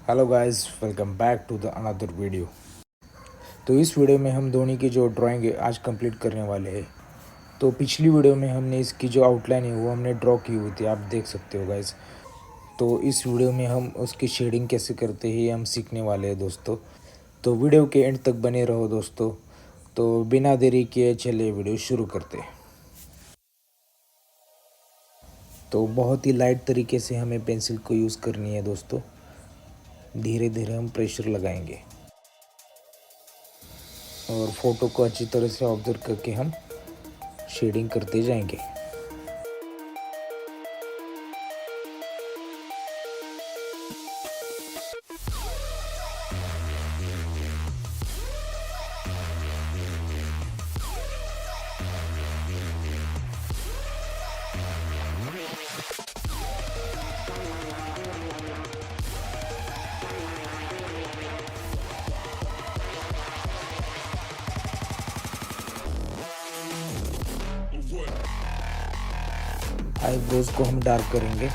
Hello guys, welcome back to the another video. तो इस video में हम धोनी की जो ड्राइंग है आज कंप्लीट करने वाले हैं। तो पिछली वीडियो में हमने इसकी जो आउटलाइन है वो हमने ड्रॉ की हुई थी, आप देख सकते हो गाइस। तो इस वीडियो में हम उसकी शेडिंग कैसे करते हैं हम सीखने वाले हैं दोस्तों। तो वीडियो के एंड तक बने रहो दोस्तों। तो बिना देरी किए चलिए वीडियो शुरू करते हैं। तो बहुत ही लाइट तरीके से हमें पेंसिल को यूज़ करनी है दोस्तों। धीरे धीरे हम प्रेशर लगाएंगे और फोटो को अच्छी तरह से ऑब्जर्व करके हम शेडिंग करते जाएंगे। आईब्रोज को हम डार्क करेंगे।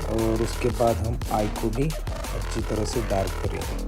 और उसके बाद हम आई को भी अच्छी तरह से डार्क करेंगे।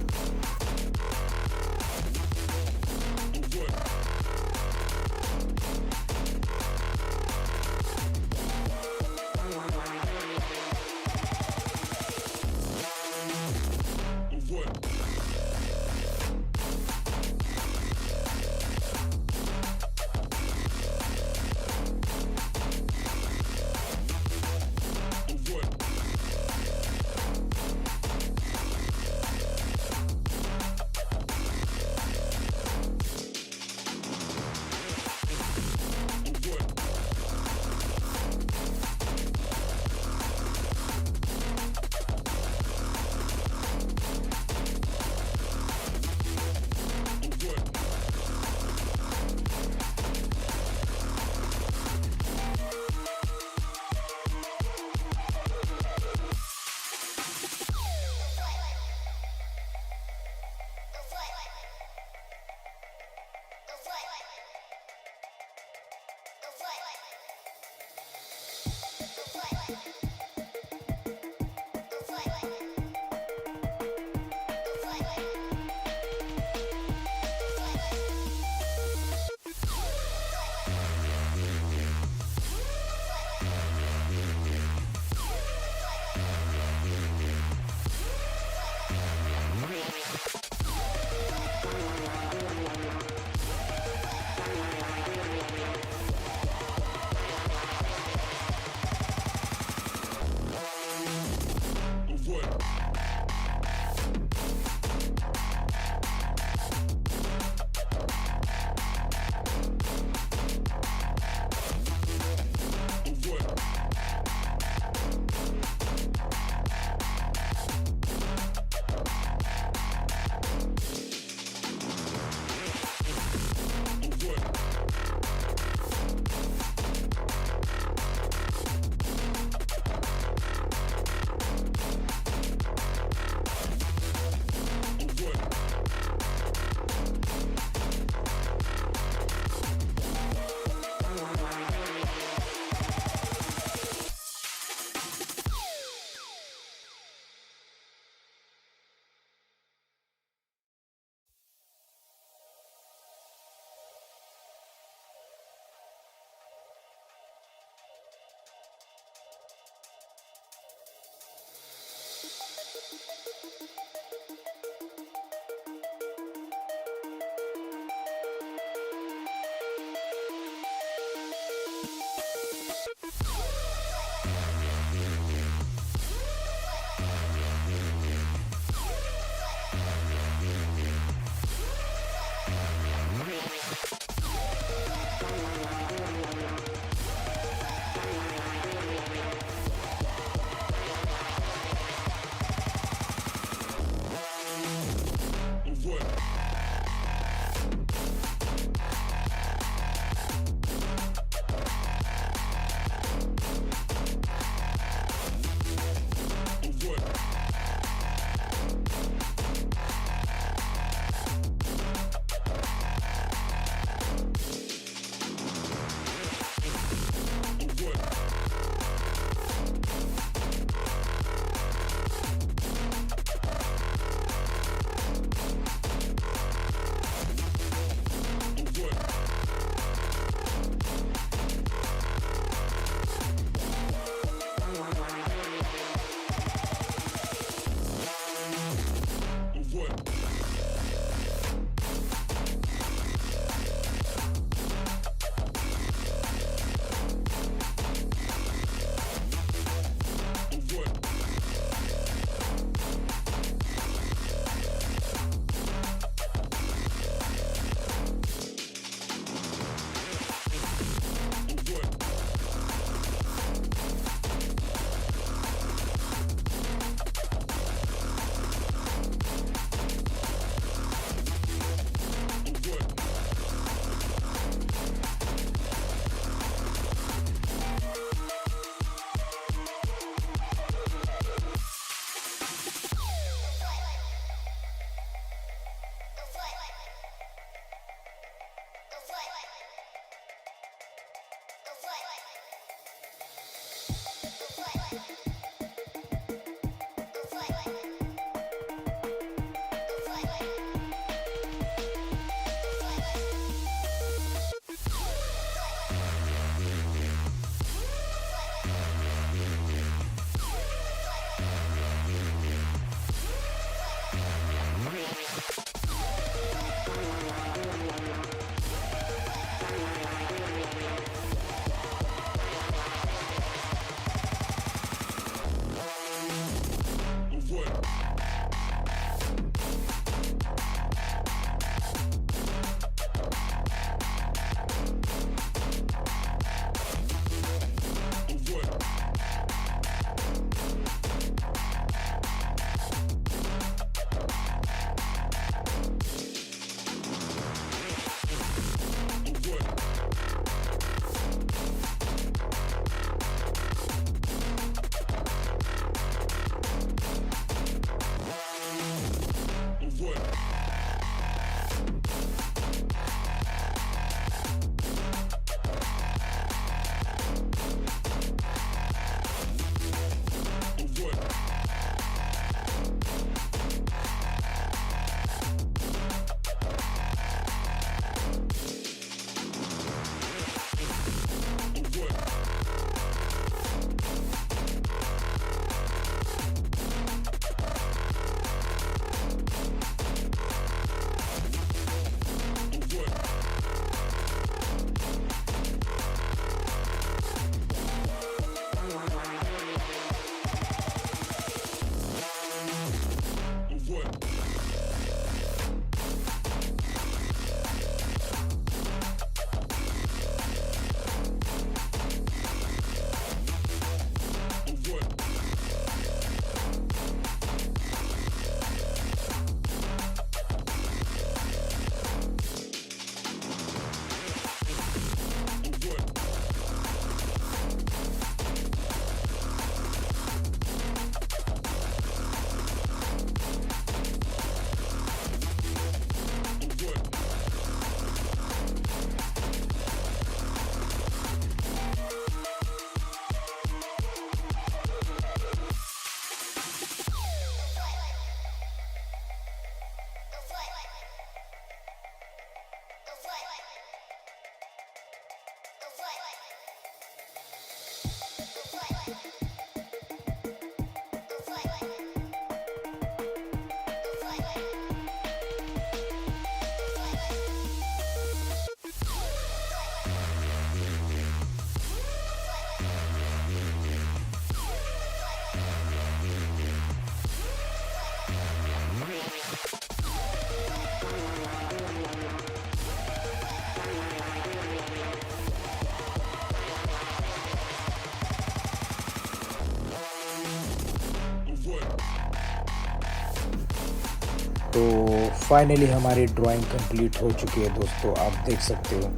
तो फाइनली हमारी ड्राइंग कंप्लीट हो चुकी है दोस्तों, आप देख सकते हो।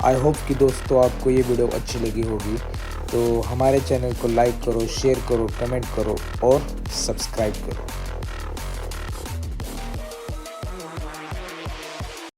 आई होप कि दोस्तों आपको ये वीडियो अच्छी लगी होगी। तो हमारे चैनल को लाइक करो, शेयर करो, कमेंट करो और सब्सक्राइब करो।